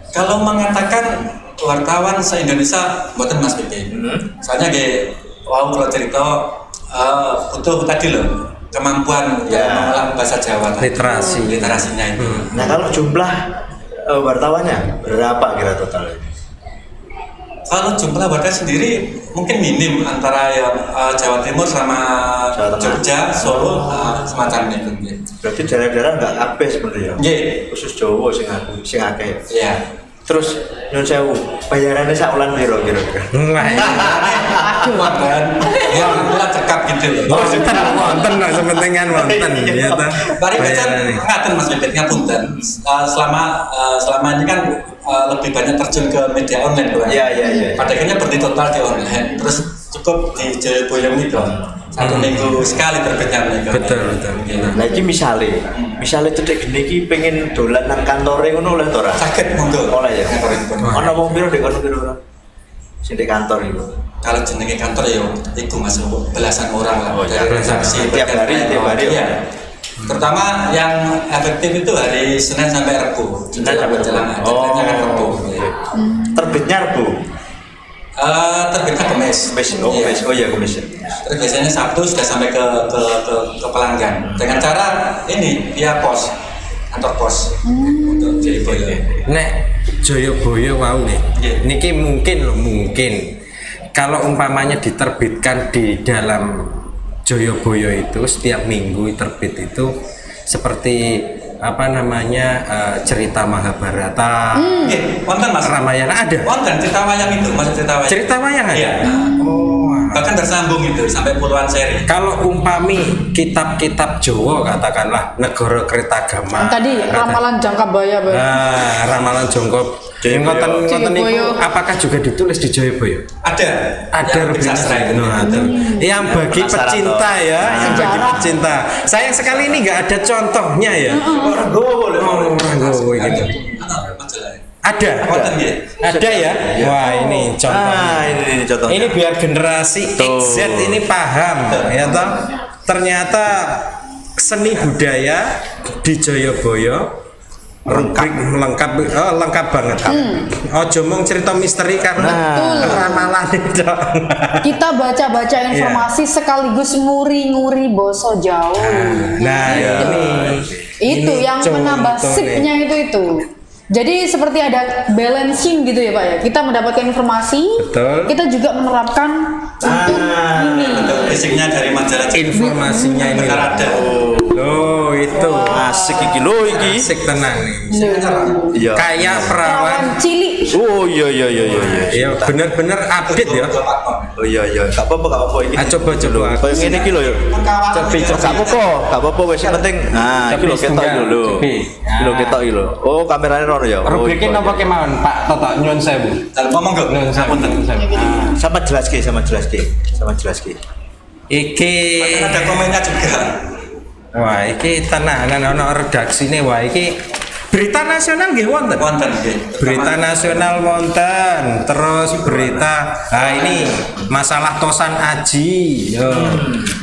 Kalau mengatakan wartawan se-Indonesia buatan Mas Pipi. Soalnya kalau cerita butuh tadi loh kemampuan mengolah bahasa Jawa tadi. Literasinya itu. Nah kalau jumlah wartawannya berapa kira total? Kalau jumlah wartawan sendiri mungkin minim antara Jawa Timur sama Jawa Tengah. Jogja, Solo, semacam itu. Berarti daerah-daerah nggak kabeh sebenarnya. Nggih. Khusus Jawa sing akeh. Iya. Terus nyun sewu, bayarannya sak wulan piro kira-kira? Wonten. Ya, mulai cekap gitu loh. Wonten lah sepentingan wonten ya ta. Bari kan ngaten Mas Bebet ngapunten. Selama ini kan lebih banyak terjun ke media online kan. Iya. Pada akhirnya berhenti total di online. Terus cukup di Joyoboyo itu 1 minggu sekali terbitnya mereka. Betul. Nah iki misale cedek gini iki pengen dolan nang kantore ngono oleh to ora? Sakit monggo. Oleh ya. Ngapunten. Ono wong piro ndek kono piro? Sing di kantor itu. Kalau jenenge kantor ya itu masuk belasan orang lah. Oh, ya, dari belasan. redaksi Tiap hari. Ya. Terutama yang efektif itu hari Senin sampai Rabu. Senin sampai menjelang Rabu. deadline-nya kan Rabu. Terbitnya Rabu. Terbitnya Kamis. Kamis. Oh iya Kamis. Terus biasanya Sabtu sudah sampai ke pelanggan dengan cara ini via pos, kantor pos untuk Joyoboyo. Nek Joyoboyo wau nih. Niki mungkin kalau umpamanya diterbitkan di dalam Joyoboyo itu setiap minggu terbit itu seperti cerita Mahabharata. Wonten Mas. Ramayana ada. Wonten cerita wayang itu, maksud cerita wayang. Cerita wayang ada. Iya. Oh, Bahkan bersambung itu sampai puluhan seri. Kalau umpami kitab-kitab Jawa katakanlah Negara Kretagama. Tadi ramalan Jangkabaya, Pak. Nah, ramalan Jongkop. Ngoten niku apakah juga ditulis di Jayabaya? Ada rubrik sastra itu. Yang bagi pecinta ya, yang bagi pecinta. Sayang sekali ini nggak ada contohnya ya. Orang Gowo boleh. Orang Gowo gitu. Ada ya. Wah ini contohnya. Ini contohnya. Ini biar generasi XZ ini paham, ya toh. Ternyata seni budaya di Jayabaya lengkap banget. Ojo mung cerita misteri karena ramalan itu. Kita baca-baca informasi sekaligus nguri-nguri basa Jawa. Nah, itu yang menambah sipnya itu. Jadi seperti ada balancing gitu ya Pak ya. Kita mendapatkan informasi, kita juga menerapkan untuk ini. Basicnya dari majalah informasinya ini. Loh itu asik iki lho iki. Asik tenang nih. Iya. Kayak perawan cilik. Oh iya. Iya bener-bener update ya. Oh iya. Gak apa-apa iki. Coba. Kayak ngene iki lho ya. Gak apa-apa wis penting. Nah, iki lho ketok iki lho. Iki lho ketok iki lho. Oh, kamerane rono ya. Rubriknya napa kemawon Pak Toto nyuwun sewu. Ngomong kok. Ngapunten. Sama jelaske. Iki ada komennya juga. Wah, iki tenanan ana redaksine. Wah, iki berita nasional nggih wonten. Berita nasional wonten. Terus berita ini masalah Tosan Aji.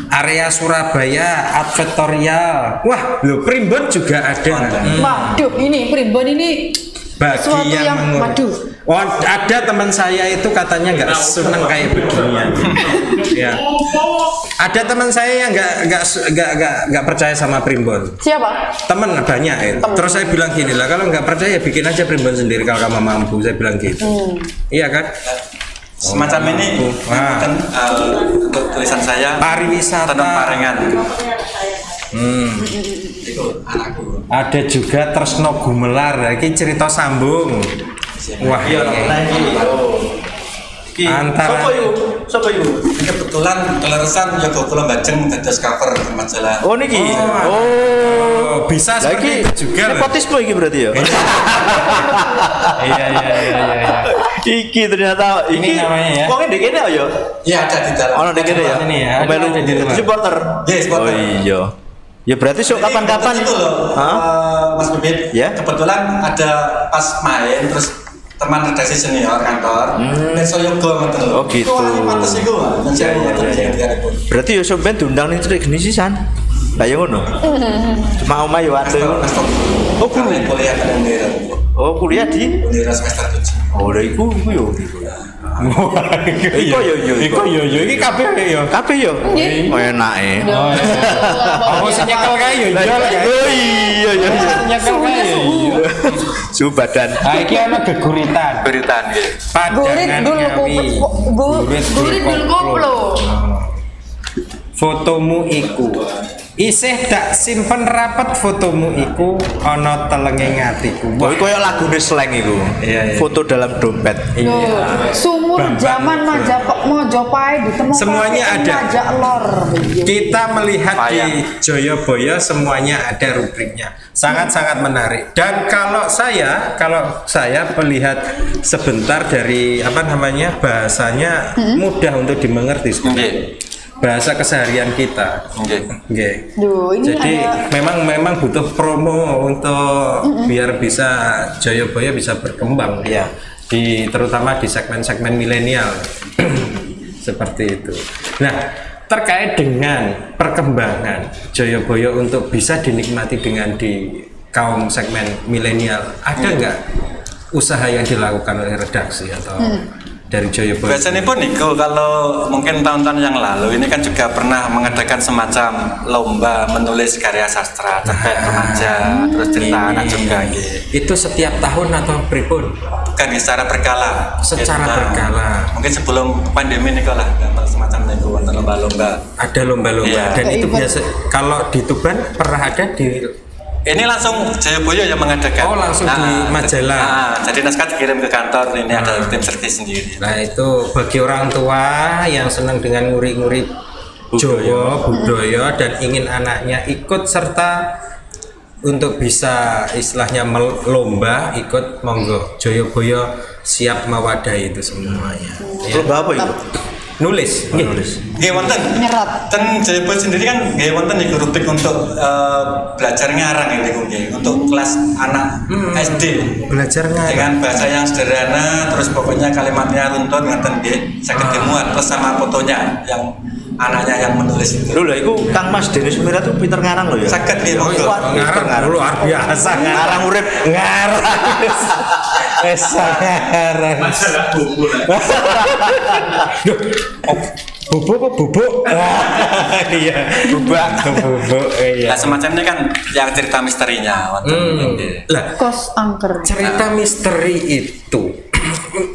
Area Surabaya advertorial. Wah, lho Primbon juga ada. Waduh, ini Primbon ini bagi yang waduh. Oh, ada teman saya itu katanya nggak seneng kayak beginian. Ya. Ada teman saya yang nggak percaya sama Primbon. Siapa? Temen banyak ya. Terus saya bilang gini lah, kalau nggak percaya bikin aja Primbon sendiri kalau kamu mampu. Saya bilang gitu. Iya kan? Semacam ini untuk tulisan saya pariwisata tanam parengan. Ada juga Tresno Gumelar. Ini cerita sambung. Wah, antara Sopo iku? Kebetulan keleresan Yogo Kula Bajeng dados cover majalah. Oh niki. Oh, bisa seperti itu juga. Nepotisme iki berarti ya. Iya. Iki ternyata ini namanya ya. Wong ndek kene ya. Iya, ada di dalam. Ono ndek kene ya. Ini ya. Melu Jadi supporter. Yes, supporter. Oh iya. Ya berarti sok kapan-kapan itu loh, Mas Bibit. Ya. Kebetulan ada pas main terus teman redaksi senior kantor, Penso Yogo ngoten lho. Oh gitu. Pantes iku, Iya. Berarti yo sampean diundang ning cerik geni sisan. Lah ya ngono. Cuma omah yo ate. Oh, kuliah kan Ndera. Oh, kuliah di Ndera semester 7. Oh, lha iku yo. Iku yo iki kabeh yo. Kabeh yo. Oh enake. Aku sing nyekel kae yo iya lah. Oh iya. Nyekel kae yo iya. Suhu badan. Ah iki ana geguritan. Beritan nggih. Gurit dul koplo. Fotomu iku isih tak simpen rapet fotomu iku ana telenge ngatiku. Oh, koyo lagune slang iku. Iya. Foto dalam dompet. Sumur zaman Majapahit ditemukan semuanya ada. Majak lor. Kita melihat di Jayabaya semuanya ada rubriknya. Sangat-sangat menarik. Dan kalau saya melihat sebentar dari bahasanya mudah untuk dimengerti sebenarnya. Bahasa keseharian kita. Nggih. Jadi memang butuh promo untuk biar bisa Jayabaya bisa berkembang ya. Terutama di segmen-segmen milenial. Seperti itu. Nah, terkait dengan perkembangan Jayabaya untuk bisa dinikmati dengan di kaum segmen milenial, ada nggak usaha yang dilakukan oleh redaksi atau dari Jayabaya? Biasanya pun Niko, kalau mungkin tahun-tahun yang lalu ini kan juga pernah mengadakan semacam lomba menulis karya sastra, cerpen remaja, terus cerita anak juga gitu. Itu setiap tahun atau pripun? Bukan secara berkala. Secara berkala. Mungkin sebelum pandemi Niko lah, semacam Niko untuk lomba-lomba. Ada lomba-lomba dan itu biasa. Kalau di Tuban pernah ada di Ini langsung Jayabaya yang mengadakan. Oh, langsung di majalah. Jadi naskah dikirim ke kantor, ini ada tim servis sendiri. Nah, itu bagi orang tua yang senang dengan nguri-nguri Jawa, budaya dan ingin anaknya ikut serta untuk bisa istilahnya lomba ikut, monggo Jayabaya siap mewadahi itu semuanya. Lomba apa itu? Nulis. Nggih wonten. Nyerat. Ten Jayabaya sendiri kan nggih wonten iku rubrik untuk belajar ngarang ini nggih untuk kelas anak SD. Belajar ngarang Dengan bahasa yang sederhana, terus pokoknya kalimatnya runtut ngoten nggih, saged dimuat plus sama fotonya yang anaknya yang menulis itu. Lho iku Kang Mas Denny Sumira tuh pinter ngarang lho ya. Saged nggih monggo. ngarang luar biasa Ngarang urip. ngarang ngarang Masalah buku lah. bubuk apa bubuk iya bubuk iya Nah, semacam ini kan yang cerita misterinya wonten nggih. lah Kos angker. cerita misteri itu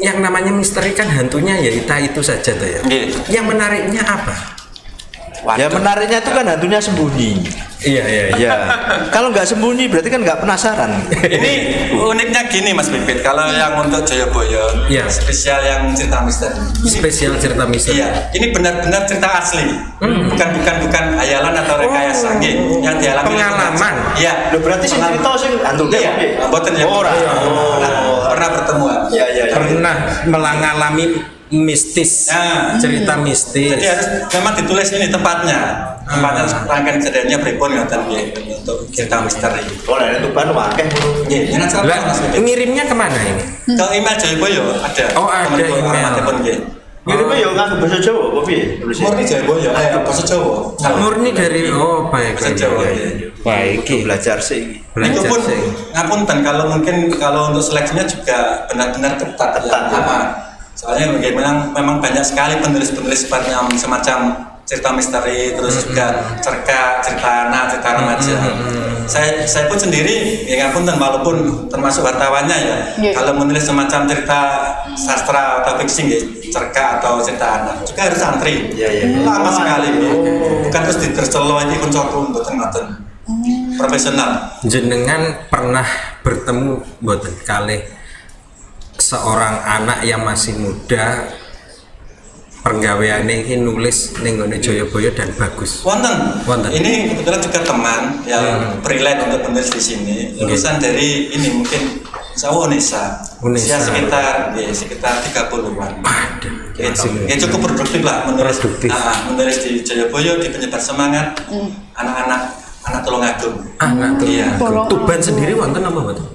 yang namanya misteri kan hantunya ya itu saja tuh ya. Nggih. Yang menariknya apa? Ya menariknya itu kan hantunya sembunyi. Iya. Ya. Kalau nggak sembunyi berarti kan nggak penasaran. Ini uniknya gini Mas Pipit, kalau yang untuk Jayabaya Iya. spesial yang cerita misteri. Spesial cerita misteri. Iya, ini benar-benar cerita asli. Bukan hayalan atau rekayasa nggih, yang dialami oleh Pengalaman. pembaca. Iya. Loh berarti sing cerita sing hantunya Iya, piye? mboten ya. Ora. Pernah bertemu. Iya. Pernah mengalami mistis, cerita mistis. Jadi harus memang ditulis ini tempatnya rangkaian kejadiannya pripun ngoten nggih untuk cerita misteri. Oh, nah itu ban wakeh. Nggih, jangan salah Lah, Mas Pipit. ngirimnya kemana ini? Ke email Jayabaya ada. Oh, ada Temenku email. alamatipun nggih. Ngirime yo nganggo basa Jawa apa piye? Murni Jayabaya, bahasa Jawa. Murni dari baik. Bahasa Jawa. Baik. Belajar sih. Itu Belajar pun sih. ngapunten kalau untuk seleksinya juga benar-benar ketat. Ya. Soalnya memang banyak sekali penulis-penulis seperti yang semacam cerita misteri, terus juga cerita anak, cerita remaja. Saya pun sendiri ya ngapunten walaupun termasuk wartawannya ya. Yeah. Kalau menulis semacam cerita sastra atau fiksi cerita atau cerita anak juga harus antri. Iya. Lama sekali. Bukan terus ditercelo iki koncoku mboten ngoten. Profesional. Jenengan pernah bertemu mboten kalih seorang anak yang masih muda penggaweane iki nulis ning nggone Jayabaya dan bagus. Wonten. Ini kebetulan juga teman yang freelance untuk menulis di sini. Lulusan dari ini mungkin Unesa. Usia sekitar 30-an. Ya cukup produktif lah menulis. Menulis di Jayabaya di penyebar semangat anak Tulungagung. Anak Iya. Tuban sendiri wonten apa mboten?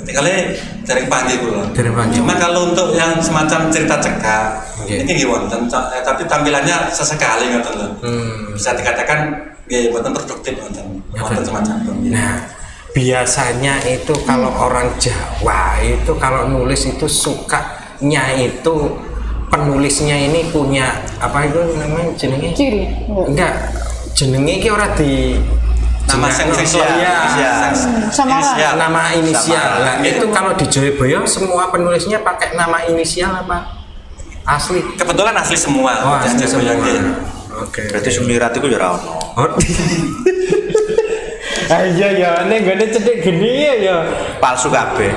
Kali dari pagi kula. Dari pagi. Cuma kalau untuk yang semacam cerita cekak, Okay. ini nggih wonten, tapi tampilannya sesekali ngoten lho. Bisa dikatakan nggih wonten produktif wonten semacam itu. Nah, biasanya itu kalau orang Jawa itu kalau nulis itu sukanya itu penulisnya ini punya apa itu namanya jenenge? Ciri. Enggak, jenenge iki ora di Nama inisial. Samaran. Nama inisial. Nah, itu kalau di Jayabaya semua penulisnya pakai nama inisial apa? Asli. Kebetulan asli semua. Oh, asli semua. Oke. Berarti Sumirat itu ya ora ono. Ayo ya, nek gone cedhek geni ya. Palsu kabeh.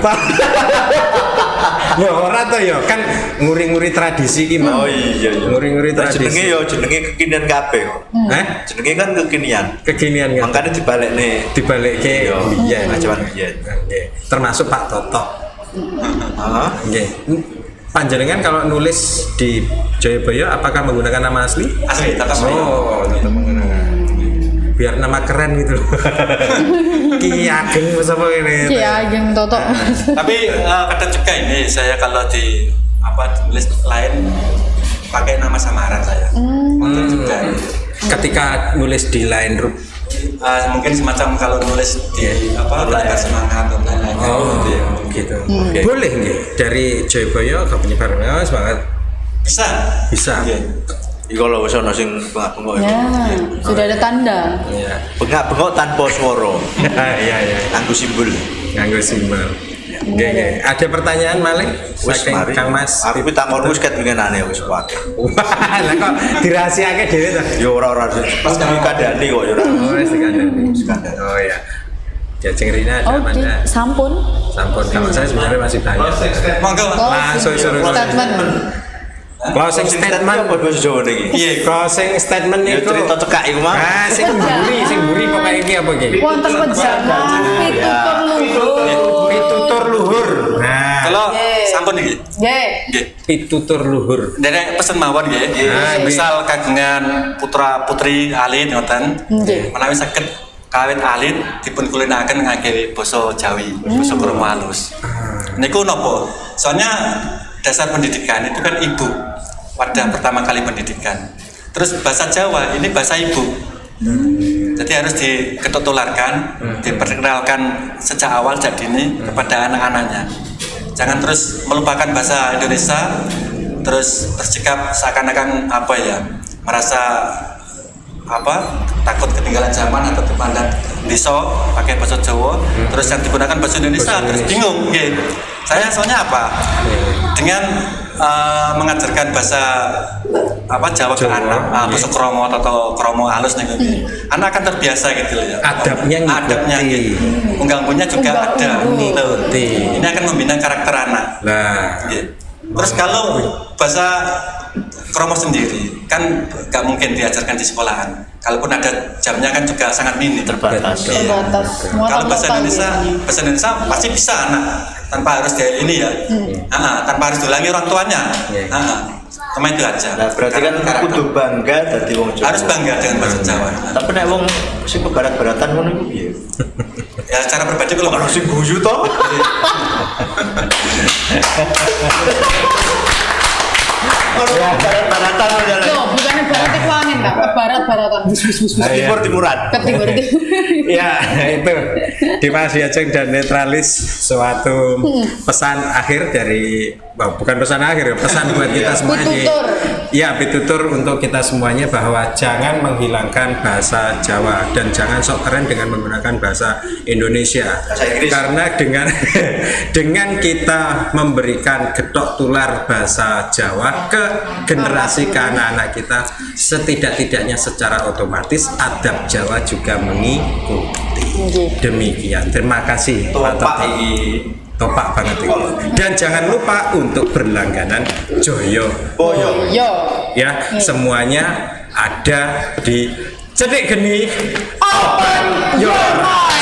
Ya ora to ya, kan nguri-nguri tradisi iki mau. Oh iya. Nguri-nguri tradisi. Jenenge kekinian kabeh kok. Jenenge kan kekinian. Kekinian kan. Makanya dibalikke biyen. ajawan biyen. Nggih. Termasuk Pak Toto. Heeh. Nggih. Panjenengan kalau nulis di Jayabaya apakah menggunakan nama asli? Asli, tetap asli. Oh, tetap menggunakan. Biar nama keren gitu. Ki Ageng apa ini? Ki Ageng Toto. Tapi kadang juga ini saya kalau di tulis lain pakai nama samaran saya. Untuk juga. Ketika nulis di lain grup mungkin semacam kalau nulis di penyebar semangat dan lain-lain. Oh, gitu. Okay. Boleh nggih dari Jayabaya ke penyebar semangat? Bisa. Iku lho wis ana sing bengak-bengok. Ya, sudah ada tanda. Iya. Bengak-bengok tanpa swara. Iya. Nganggo simbol. Nganggo simbol. Oke. Ada pertanyaan malih? Wis mari. Kang Mas. Aku takon wis ket wingenane wis wae. Wah, lah kok dirahasiake dhewe to? Ya ora pas kami kadani kok ya ora. Oh, wis dikandani. Oh ya. Jajeng Rina ada Oke, mana? sampun. Sampun. Kalau saya sebenarnya masih banyak. Monggo. Langsung suruh Statement. closing statement. apa bahasa Jawa niki? Iya, closing statement Ya itu. cerita cekak iku mah. Ah, sing mburi pokoknya iki apa iki? Wonten wejangan Pitutur luhur. Nah, Kalau Nggih. sampun iki. Nggih. Nggih. pitutur luhur. Dari pesen mawon nggih. Nah, Misal kagungan putra putri alit ngoten. Nggih. Menawi saged kawin alit dipun kulinaken ngangge basa Jawi, basa Kromo halus. Niku napa? Soalnya dasar pendidikan itu kan ibu, wadah pertama kali pendidikan. Terus bahasa Jawa ini bahasa ibu. Jadi harus diketutularkan, diperkenalkan sejak awal sejak dini kepada anak-anaknya. Jangan terus melupakan bahasa Indonesia, terus bersikap seakan-akan apa ya, merasa apa takut ketinggalan zaman atau terpandang diso pakai bahasa Jawa, terus yang digunakan bahasa Indonesia terus bingung. Okay. Saya soalnya apa? Dengan mengajarkan bahasa apa Jawa ke anak, bahasa Kromo atau Kromo halus nih, anak akan terbiasa gitu ya. Adabnya Adabnya, unggang-unggungnya juga ada. Ngikuti. Ini akan membina karakter anak. Nah, Gitu. Terus kalau bahasa Kromo sendiri kan nggak mungkin diajarkan di sekolahan. Kalaupun ada jamnya kan juga sangat minim. Terbatas. Terbatas. Semua Kalau bahasa lokal Indonesia, biasanya. bahasa Indonesia pasti bisa anak tanpa harus dia ini ya, tanpa harus diulangi orang tuanya. Cuma itu aja. Nah, berarti kan kudu bangga dadi wong Jawa. Harus bangga dengan bahasa Jawa. Tapi nek wong sing kebarat-baratan ngono iku piye? Ya secara pribadi kalau Ono sing guyu to. Ono barat-baratan aja. Loh, bukannya barat ke angin, Kak. Barat-baratan. Bus. Timur timuran. Ke timur itu. ya itu Dimas Yajeng dan Netralis suatu pesan akhir dari bukan pesan akhir, pesan buat kita semuanya. Pitutur. Ya, pitutur untuk kita semuanya bahwa jangan menghilangkan bahasa Jawa dan jangan sok keren dengan menggunakan bahasa Indonesia. Bahasa Inggris. Karena dengan kita memberikan getok tular bahasa Jawa ke generasi ke anak-anak kita, setidak-tidaknya secara otomatis adab Jawa juga mengikuti. Demikian. Terima kasih Pak Topak Toto. iki. Topak banget ini. Dan jangan lupa untuk berlangganan Joyo. Boyo. Yo. Ya, semuanya ada di Cedik Geni Open Your Mind.